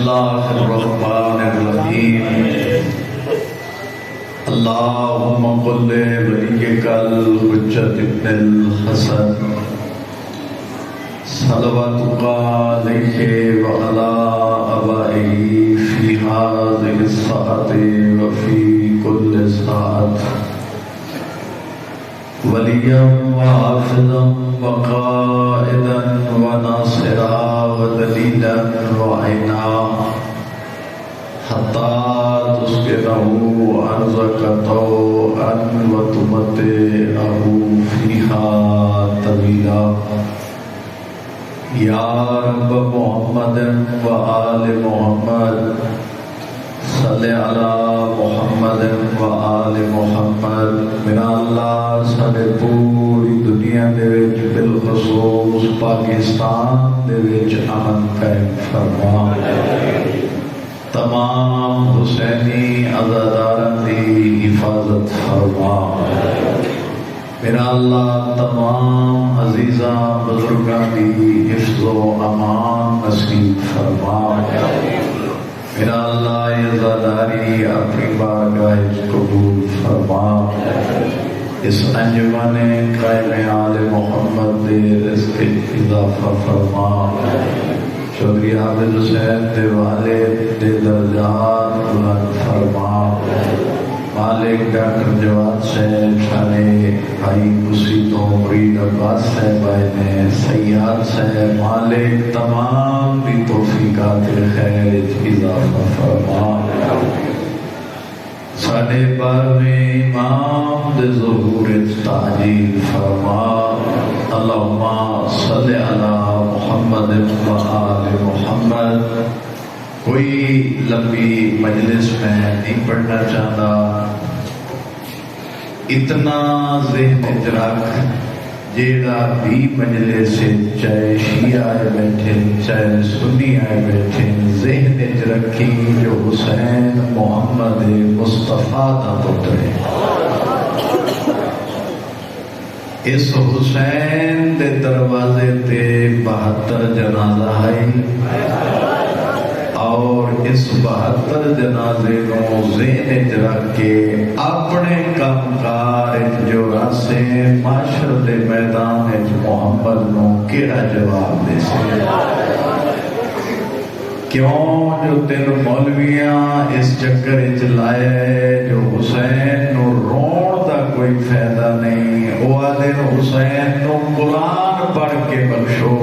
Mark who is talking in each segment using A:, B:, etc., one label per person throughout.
A: الله الرحمن الرحيم اللهم قل لوليك الحجة ابن الحسن صلواتك عليه وعلى آبائه في هذه الساعة وفي كل ساعة وليا وحافظا وقائدا وناصرا ودليلا وعينا حتى تسكنه أرضك طوعا وتمتعه فيها طويلا يا رب محمد وآل محمد صل على محمد وآل محمد میرا اللہ سارے پوری دنیا دے وچ بالخصوص پاکستان دے وچ امن قائم فرما تمام حسینی عزاداران دی حفاظت فرما میرا اللہ تمام عزیزاں بزرگاں دی حفظ و امان نصیب فرما میرا اللہ یہ زاداری اپنی بارگاہ قبول فرما اس انجمن قائم آل محمد دے رزق اضافہ فرما چودھری عابد حسین دے والد دے درجات بلند فرما مالک ڈاکٹر جواد صاحب سارے بھائی مسیتوں مرید عباس صاحب آئے سیاد صاحب مالک تمام بھی توفیقات خیر اضافہ فرما ساڑھے 12ویں امام دے ظہور تعجیل فرما اللہم صلی علی محمد و آل محمد کوئی لمبی مجلس میں نہیں پڑھنا چاہتا اتنا ذہن رکھ جیڑا بھی مجلس چاہے شیعہ آئے بیٹھے چاہے سنی آئے بیٹھے ذہن رکھی جو حسین محمد مصطفیٰ دا پتر ہے اس حسین دے دروازے تے 72 جنازہ ہے اور اس 72 جنازے کو ذہن رکھ کے اپنے کام کار جو راسے معاشر دے میدان محمد نو کیڑا جواب دے سے کیوں جو تین مولویاں اس چکر لائے جو حسین نو رون دا کوئی فائدہ نہیں وہ آدھے حسین نو قرآن پڑھ کے بخشو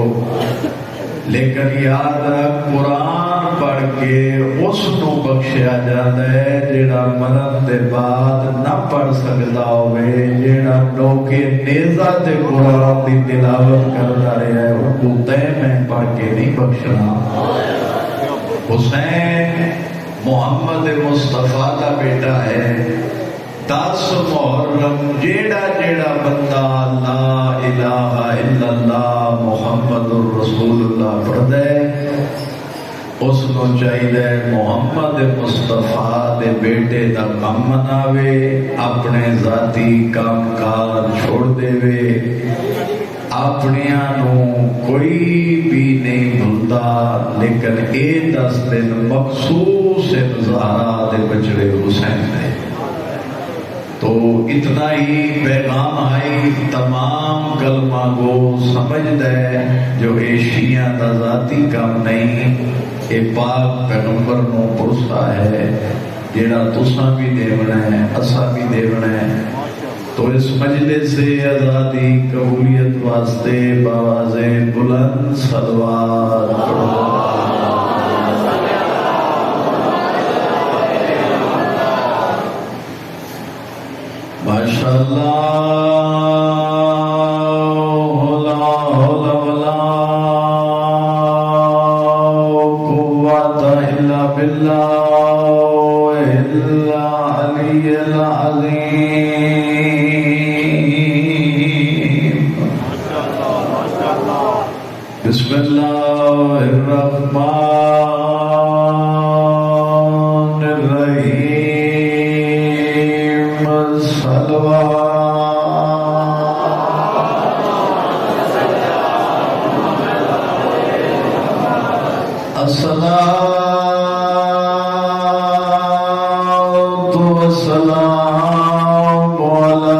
A: لیکن یاد رکھ قرآن پڑھ کے اس نو بخشیا جاتا ہے جیڑا مرن دے بعد نہ پڑھ سکتا ہوئے جیڑا لوکے نیزہ تے قرآن دی تلاوت کرتا رہا ہے وہ کو تے میں پڑھ کے نہیں بخشنا حسین محمد مصطفیٰ کا بیٹا ہے 10 محرم جیڑا جیڑا بندہ لا الہ الا اللہ محمد الرسول اللہ پڑھ دے اس کو چاہیے محمد مصطفیٰ دے بیٹے دا کام مناوے اپنے ذاتی کام کار چھوڑ دے وے اپنیاں نو کوئی بھی نہیں بھولتا لیکن اے 10 دن مخصوص زہرا دے بچڑے حسین دے تو اتنا ہی پیغام آئی تمام کلمہ گو سمجھ دے جو اے شیعہ دا ذاتی کام نہیں اے پاک پیغمبر نو پرسا ہے جیڑا تساں بھی دیونا ہے اساں بھی دیونا ہے تو اس مجلس سے آزادی قبولیت واسطے باواز بلند صلوات پڑھو ماشاءاللہ لا حول ولا قوت الا باللہ العلی العظیم بسم اللہ الرحمن الرحیم الصلاة والسلام على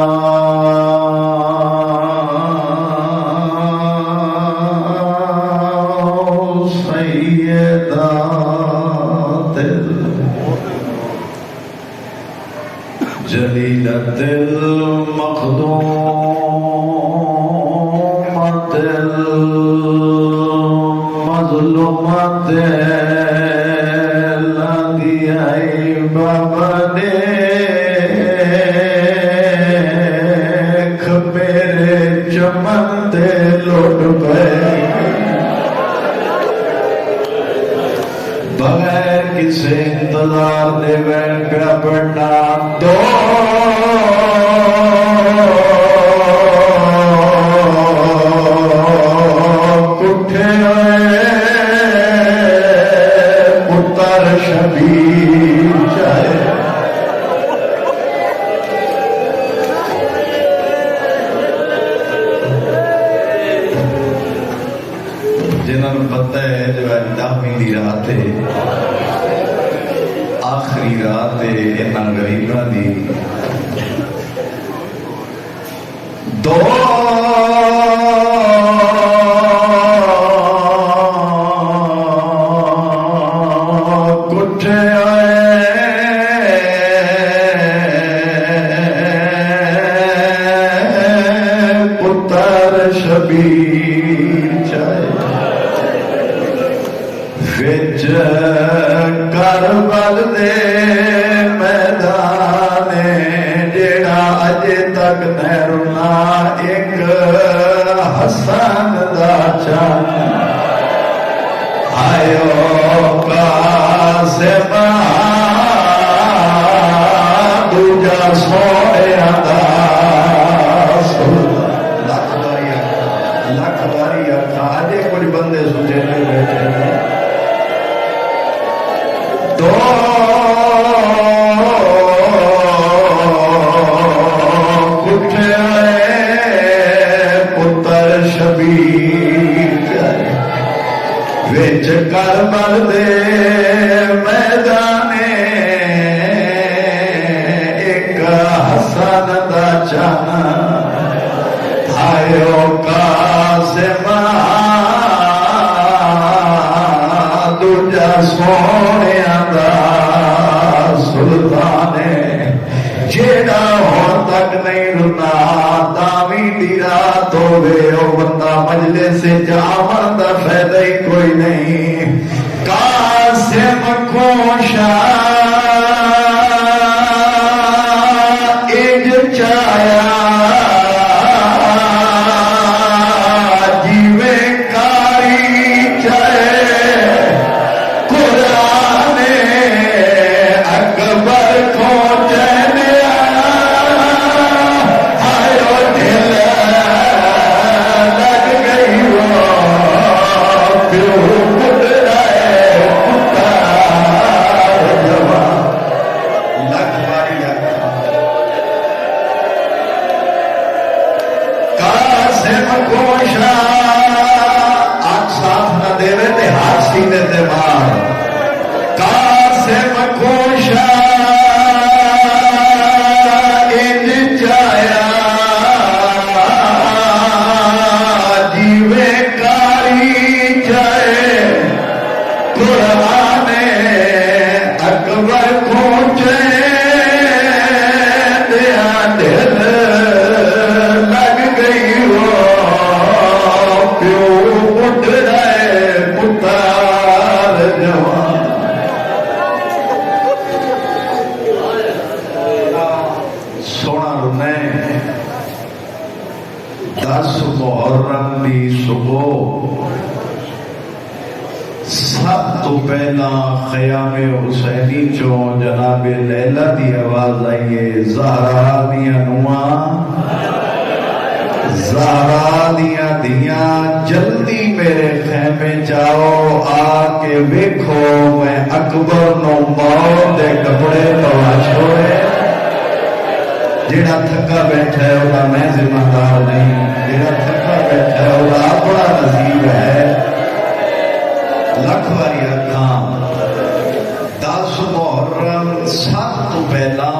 A: سيدات جليلة المخدومة المظلومة الذي بابا نیک میرے چمن تے لٹ پے بغیر کسی انتظار دے وین پیا پڑھنا دو کٹھے ہوئے پتر شبیر چاہے جنہوں نے پتہ ہے جو ہے دہویں دی رات ہے آخری رات ہے انہاں غریباں دی دو کٹھے آئے پتر شبیر چاہے وچ کربل دے میدان جیڑا اجے تک نہرنا ایک حسن دا چان آئیو قاسم دوجا سویا دا لکھ باری آکھا اجے کچھ بندے سوچے نہیں بیٹھے دو کٹھے آئے پتر شبیر چاہے وچ کربل دے میدان ایک حسن دا چانا آئیو قاسم دوجا سونے دا سلطان جیڑا ہون تک نہیں رنا داویں دی رات ہوئے او بندہ مجلس سے جاون دا فائدہ ہی کوئی نہیں قاسم کو شاہ اج چایا جڑا تھکا بیٹھا ہے وہ میں ذمہ دار نہیں، جڑا تھکا بیٹھا ہے وہ اپنا نصیب ہے. لکھ واری آکھاں 10 محرم 7 تو پہلا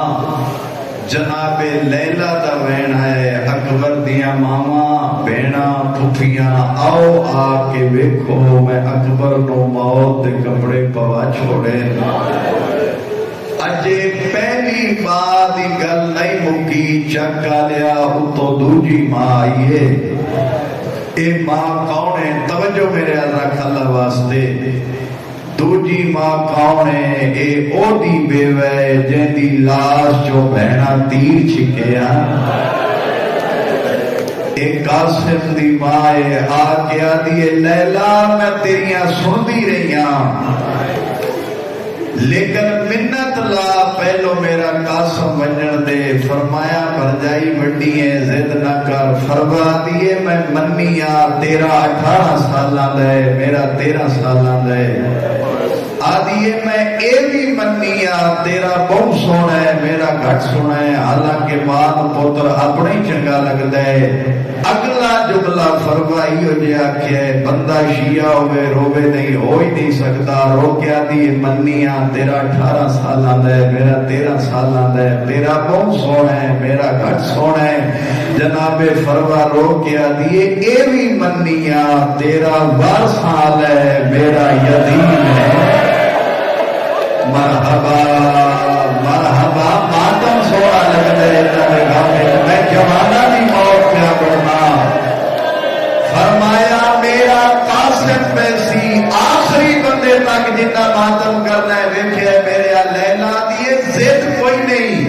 A: جناب لیلا دا وین ہے، اکبر دیا ماما بہنا پھپھیاں آؤ آ کے ویکھو میں اکبر نو موت دے کپڑے پوا چھوڑے۔ اجے پہلی بار دی گل نہیں مکی، چکا لیا اتو دوجی ماں آئیے۔ اے ماں کون ہے؟ توجہ میرے رکھ اللہ واسطے، دوجی ماں کون ہے؟ اے او دی بیوے جن دی لاش جو بہنا تیر چھکیا۔ اے قاسم دی ماں ہے، آ کے آدھی لیلا میں تیریاں سن دی رہیاں، لیکن منت لا پہلو میرا قاسم ونجن دے۔ فرمایا بھرجائی وڈی ہے زد نہ کر، فرما دیے میں منیا تیرا 18 سالاں دے میرا 13 سالاں دے، آدھیے میں اے بھی منیا تیرا بہت سونا ہے میرا گھٹ سونا ہے، حالانکہ ماں پتر اپنے ہی چنگا لگتا ہے۔ اگلا جملہ فرمائی ہو جے آکھے بندہ شیعہ ہوئے روے نہیں ہو ہی نہیں سکتا، رو کے آدھی منیا تیرا 18 سالاں دے میرا 13 سالاں دے، تیرا بہت سونا ہے میرا گھٹ سونا ہے۔ جناب فرما رو کے آدھی اے بھی منیا تیرا 12 سال ہے میرا یتیم ہے۔ مرحبا مرحبا ماتم سونا لگتا ہے میں جوانہ دی موت پہ پڑھنا۔ فرمایا میرا قاسم پیسی آخری بندے تک جتنا ماتم کرنا ہے ویکھے میرے لیلا دیے زد کوئی نہیں،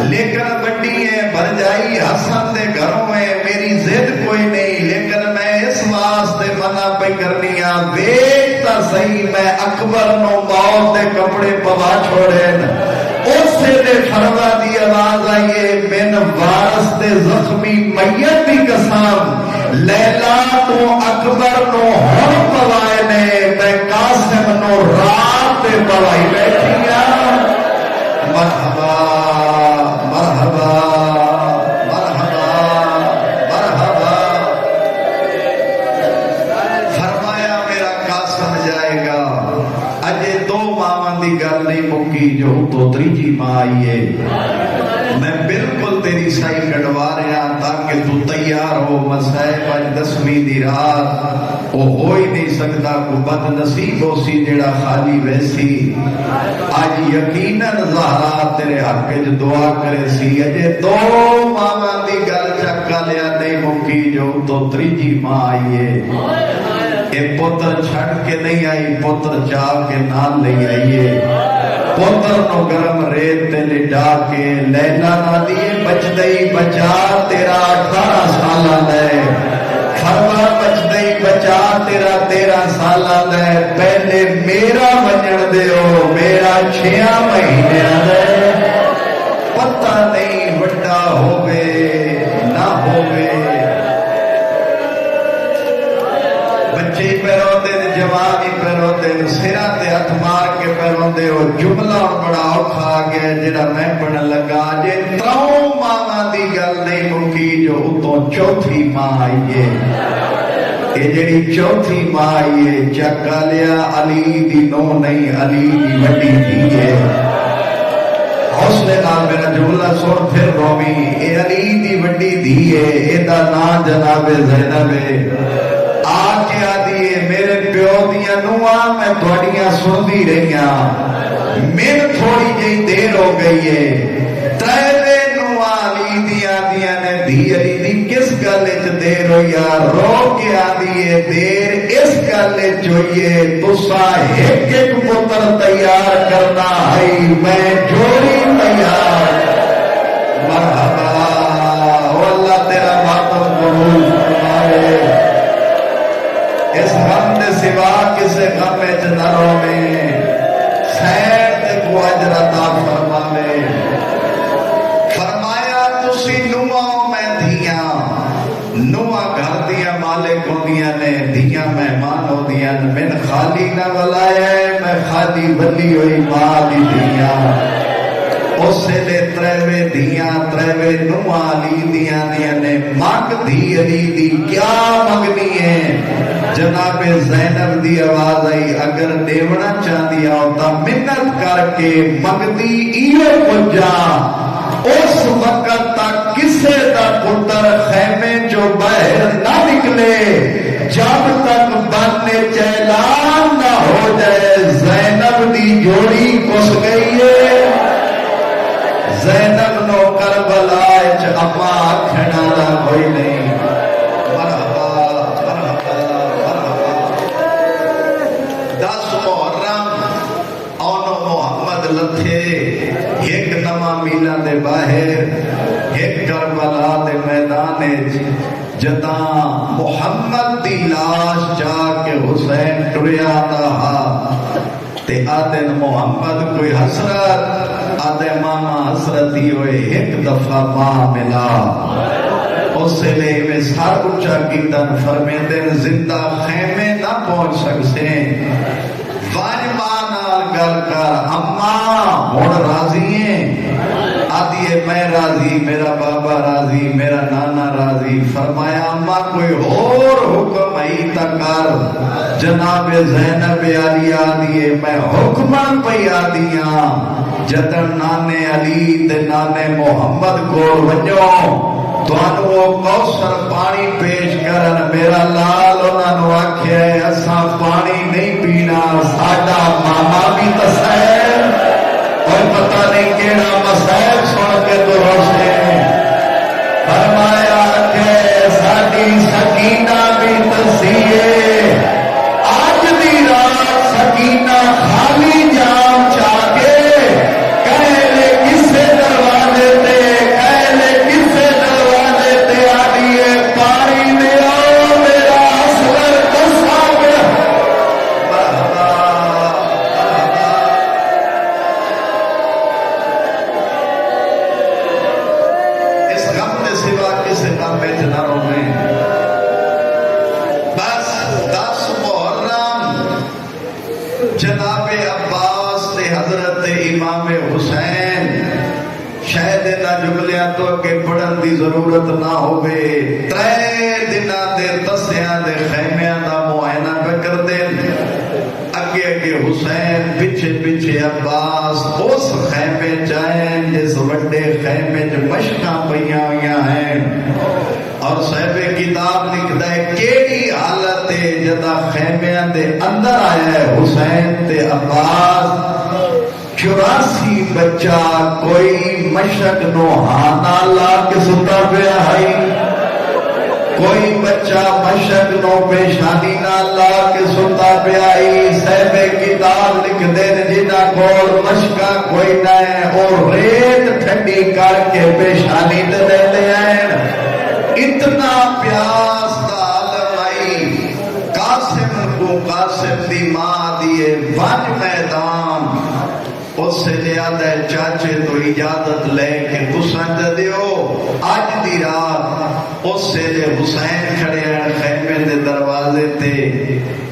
A: لیکن بڑی ہے بھرجائی حسن دے گھروں میں میری زد کوئی نہیں، لیکن میں اس واسطے منع پہ کرنی ویکھتا صحیح میں اکبر نو موت دے کپڑے پوا چھوڑے۔ اسے دے فرما دی آواز آئیے من وارث دے زخمی میت دی قسم، لیلا تو اکبر نو ہن پوائے نے میں قاسم نو رات دے پوائی بیٹھیا۔ مرحبا مرحبا مرحبا مرحبا۔ فرمایا میرا قاسم جائے گا۔ اجے دو ماں دی گل نہیں مکی جو تو تریجی ماں آئیے، میں بالکل تیری سائی کٹوا رہا تاکہ تو تیار ہو۔ مسائب آج 10ویں دی رات وہ ہو ہی نہیں سکتا، کو بد نصیب ہو سی جڑا خالی ویسی۔ آج یقیناً زہرا تیرے حق جو دعا کرے سی۔ اجے دو ماں دی گل چکا لیا نہیں مکی جو تو تریجی ماں آئیے۔ اے پتر چھڑ کے نہیں آئی، پتر چاہ کے نال لے آئیے۔ پتر نو گرم ریت تے لٹا کے لیلا نہ دیے بچ دئی بچا تیرا 18 سالاں دے، فرما بچ دئی بچا تیرا 13 سالاں دے، پہلے میرا ونجن دیو میرا 6 مہینیاں دے، پتہ نہیں وڈا ہووے نہ ہووے۔ بچے پہ روندے جوان ہی پہ روندے سرا تے ہاتھ مار کے پہ روندے، وہ جملہ بڑا اوکھا آ گیا جڑا میں پڑھن لگا۔ جے تروں ماں دی گل نہیں مکی جو اتوں چوتھی ماں آئیے۔ یہ جڑی چوتھی ماں آئیے چکا لیا علی دی نو نہیں علی دی وڈی دھی ہے۔ حوصلے نال میرا جملہ سن پھر رومی، اے علی دی وڈی دھی ہے، اے دا نام جناب زینب ہے۔ آ کے آدھی میرے پیو دیاں نواں میں تھوڑیاں سندی رہیاں، من تھوڑی جی دیر ہو گئی ہے، ترے نواں علی دیاں نے دھی علی دی کس گل وچ دیر ہوئی؟ رو کے آدھی دیر اس گل وچ ہوئی تساں ایک ایک پتر تیار کرنا ہے، میں جوڑی تیار۔ مرحبا او اللہ تیرا ماتم قبول فرمائے، اس غم دے سوا کسے غم وچ نہ روے، خیر تے کو اجر عطا فرماوے۔ فرمایا تسی نواں میں دھیاں، نواں گھر دیاں مالک ہوندیاں نے، دھیاں مہمان ہوندیاں نے، من خالی نہ ولایا میں خالی ولی ہوئی ماں دی دھیاں۔ اسے لے تریوے دھیاں تریوے نواں علی دیاں نے، مانگ دھی علی دی کیا منگنی ہے؟ جناب زینب دی آواز آئی اگر دیونا چاہتی آؤ تا منت کر کے منگتی ایو پجا اس وقت تک کسے دا پتر خیمے جو باہر نہ نکلے جب تک بن چیلان نہ ہو جائے زینب دی جوڑی کس گئی ہے زینب نو کربلا اچ اما کھڑا دا کوئی نہیں لتھے ایک نواں میلہ دے باہر ایک کربلا دے میدان جداں محمد دی لاش جا کے حسین ٹریا دا تے آدھے محمد کوئی حسرت آدھے ماما حسرت ہی ہوئے ایک دفعہ ماں ملا اس سے لے میں سار اچھا کیتن فرمیدن زندہ خیمے نہ پہنچ سکتے واجبان گل کر اماں ہن راضی ہیں آدھی ہے میں راضی میرا بابا راضی میرا نانا راضی فرمایا اماں کوئی اور حکم ہی تکر جناب زینب علی آدھی ہے میں حکمن پہ آدیاں جدن نانے علی تے نانے محمد کو ونجو تانوں وہ کوثر پانی پیش کرن میرا لال انہاں نو آکھیا ہے اساں پانی نہیں پینا ساڈا ماما بھی تسائل اور پتہ نہیں کیڑا مسائل سن کے تو روشے فرمایا کہ ساڈی سکینہ بھی تسیے آج دی رات سکینہ خالی جام چاہ کے کہے لے کسے دروازے تے کہے لے کسے دروازے تے آدیے پانی میں آؤ میرا اصغر کسا پہ اس غم کے سوا کسے غم میں نہ رونے بس 10 محرم جناب عباس تے حضرت امام حسین شاید نہ جملیاں تو کہ پڑھن دی ضرورت نہ ہوئے 3 دناں دے تسیاں دے خیمیاں دا معائنہ کر دین اگے اگے حسین پیچھے پیچھے عباس اس خیمے جائیں جس وڈے خیمے جو مشکاں پئیاں ہویاں ہیں اور صاحب کتاب لکھدا ہے کیڑی حالت ہے جدا خیمیاں دے اندر آیا ہے حسین تے عباس 84 بچہ کوئی مشک نو ہانا لا کے ستا پیا ہے کوئی بچہ مشک نو پیشانی نہ لا کے ستا پیا ہے صاحب کتاب لکھ دے جنہ کول مشکا کوئی نہ ہے اور ریت ٹھنڈی کر کے پیشانی تے دے دے ہیں اتنا پیاس دا عالم آئی قاسم کو قاسم دی ماں دیے ون میدان اس سے زیادہ چاچے تو اجازت لے کے پسند دیو آج دی رات اس سے لے حسین کھڑے ہیں خیمے دے دروازے تے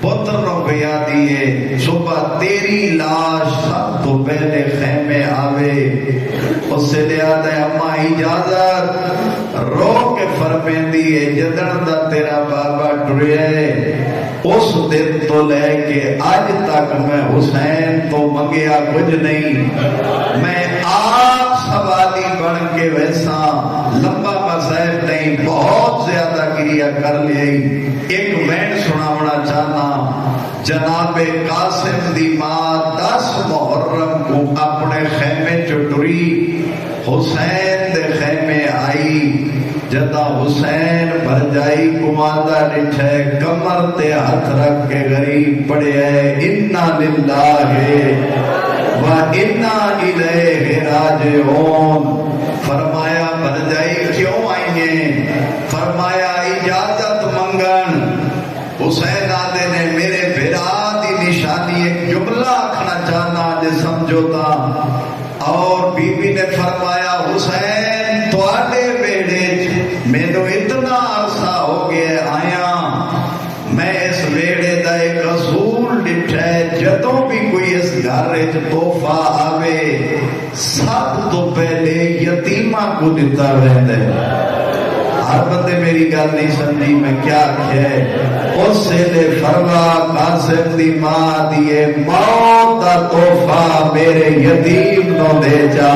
A: پتر نو بیا دیے صبح تیری لاش سب تو پہلے خیمے آوے اس سے لے آتا ہے اماں اجازت رو کے فرمے دیے جدن دا تیرا بابا ٹرے اس دن تو لے کے آج تک میں حسین تو منگیا کچھ نہیں میں آپ سوالی بن کے ویسا لمبا مذہب نہیں بہت زیادہ کریا کر لی ایک وین سناونا چاہنا جناب قاسم دی ماں 10 محرم کو اپنے خیمے چٹری حسین دے خیمے آئی جدا حسین بھر جائی کماندہ نٹھے کمر تے ہاتھ رکھ کے غریب پڑے ہے انا للہ و انا الیہ راجعون فرمایا بھر جائی کیوں آئیں فرمایا اجازت منگن حسین آدھے نے میرے بھرا دی نشانی ایک جملہ آکھنا چاہنا جے سمجھوتا اور بی بی نے فرمایا حسین تو آڈے بیڑے میں تو اتنا عرصہ ہو گیا آیا میں اس ویڑے دا ایک اصول ڈٹھے جدوں بھی کوئی اس گھر تحفہ آوے سب تو پہلے یتیمہ کو دیتا رہتا ہے ہر بندے میری گل نہیں سمجھی میں کیا کیا اس سے فرما قاسم دی ماں دیے موت دا تحفہ میرے یتیم نو دے جا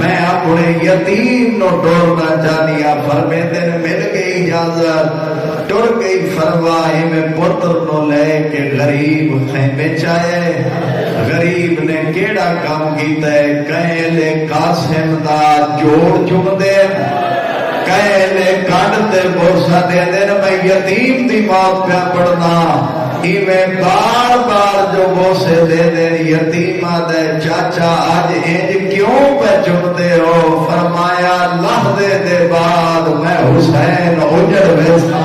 A: میں اپنے یتیم نو ٹورنا چاہنیا فرمے دن مل گئی اجازت ٹر گئی فرمائی میں پتر نو لے کے غریب خیمے چاہے غریب نے کیڑا کام کیتا ہے کہیں لے قاسم دا جوڑ چم دے کہیں لے کانڈتے بورسا دے دن میں یتیم دی موت پہ پڑھنا ایویں بار بار جو بوسے دے دے یتیمہ دے چاچا آج انج کیوں پہ چمتے ہو فرمایا لحظے دے بعد میں حسین اجڑ ویسا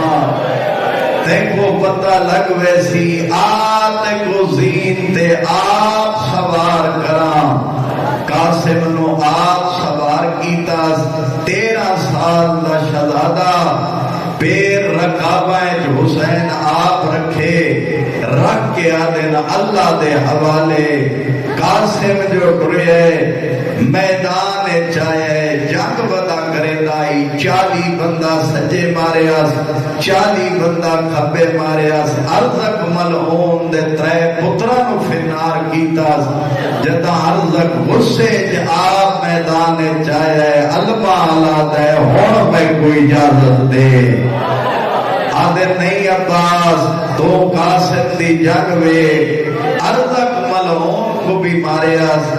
A: کو پتہ لگ ویسی آتے کو زین تے آپ سوار کراں قاسم نو آپ سوار کیتا 13 سال دا شہزادہ پیر رکابہ جو حسین آپ رکھے رکھ کے آدھے اللہ دے حوالے قاسم جو ٹرے میدان چاہے جنگ بدا کرے دائی 40 بندہ سجے مارے آس 40 بندہ کھبے مارے آس ارزق ملعون دے 3 پتران فنار کیتا جدا ارزق غصے جے آپ میدان چاہے علمہ اللہ دے ہون میں کوئی اجازت دے آدھے نہیں عباس تو قاسم دی جنگ وے ارزق ملعون کو بھی مارے آس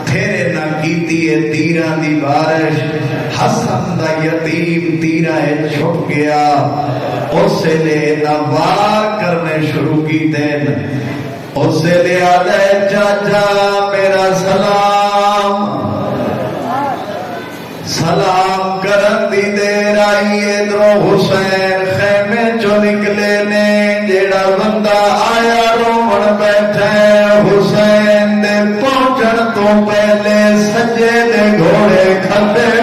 A: تھیرے نہ کیتی ہے تیرہ دی بارش حسن دا یتیم تیرہ چھپ گیا اسے لے نوار کرنے شروع کی دین اسے لے آدھے چاچا میرا سلام سلام کرن دی دیر آئیے درو حسین خیمے چو نکلے نے جیڑا بندہ آیا رومن بیٹھے حسین دے پہنچن تو پہلے سجے دے گھوڑے کھتے